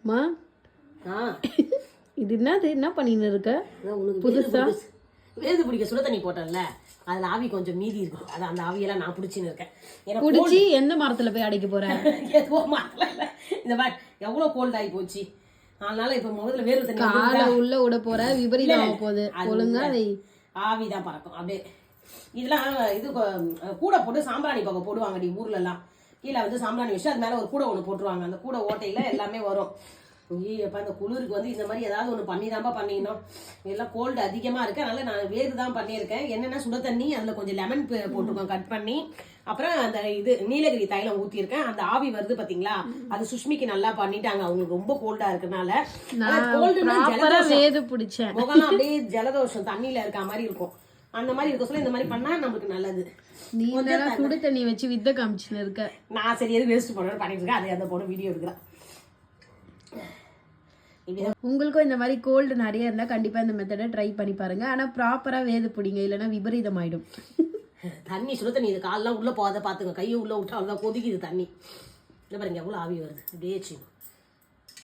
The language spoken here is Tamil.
மா இது என்னது, என்ன பண்ணின்னு இருக்க? புதுசா வேது பிடிக்க சுட தண்ணி போட்டேன்ல, அதுல ஆவி கொஞ்சம் மீதி இருக்கு. அது அந்த ஆவியெல்லாம் நான் பிடிச்சின்னு இருக்கேன். பிடிச்சி எந்த மரத்துல போய் அடைக்க போறேன்? எதுவோ மரத்துல இல்ல. இந்த மாதிரி எவ்வளவு கோல்ட் ஆகி போச்சு. அதனால இப்ப முதல்ல வேறு தண்ணி காலை உள்ள விட போற, விபரீதம் ஆக போகுது. ஒழுங்கா ஆவிதான் பறக்கும் அப்படியே. இதெல்லாம் இது கூட போட்டு சாம்பிராணி பக்கம் போடுவாங்கடி ஊர்ல எல்லாம். கீழே வந்து சாம்பிராணி வச்சு அது மேல ஒரு கூடை ஒண்ணு போட்டுருவாங்க. அந்த கூடை ஓட்டையில எல்லாமே வரும். அப்ப அந்த குளிருக்கு வந்து இந்த மாதிரி ஏதாவது ஒண்ணு பண்ணிதான்ப்பா பண்ணிக்கணும். எல்லாம் கோல்டு அதிகமா இருக்கு. அதனால நான் வேறு தான் பண்ணியிருக்கேன். என்னன்னா சுட தண்ணி, அதுல கொஞ்சம் லெமன் போட்டிருக்கோம் கட் பண்ணி. அப்புறம் அந்த இது நீலகிரி தைலம் ஊத்திருக்கேன். அந்த ஆவி வருது பாத்தீங்களா, அது சுஷ்மிக்கு நல்லா பண்ணிட்டாங்க. அவங்களுக்கு ரொம்ப கோல்டா இருக்கனால. வேது பிடிச்சேன். முகம் அப்படியே ஜலதோஷம் தண்ணியில இருக்க மாதிரி இருக்கும். அந்த மாதிரி இருக்க சொல்ல இந்த மாதிரி பண்ணா நமக்கு நல்லது. நீ சுடு தண்ணி வச்சு வித்த காமிச்சுன்னு இருக்க. நான் சரி எது வேஸ்ட் பண்ணணும் பண்ணிட்டு இருக்கேன். அதை அந்த பொண்ணு வீடியோ எடுக்கிறேன். உங்களுக்கும் இந்த மாதிரி கோல்டு நிறைய இருந்தா கண்டிப்பா இந்த மெத்தடை ட்ரை பண்ணி பாருங்க. ஆனா ப்ராப்பரா வேது பிடிங்க, இல்லைன்னா விபரீதம் ஆயிடும். தண்ணி சுட தண்ணி, இது காலெல்லாம் உள்ள போகாத பாத்துங்க. கையை உள்ள விட்டா அவ்வளவுதான் கொதிக்குது தண்ணி. இல்லை பாருங்க எவ்வளவு ஆவி வருது. அப்படியே வச்சுக்கணும்.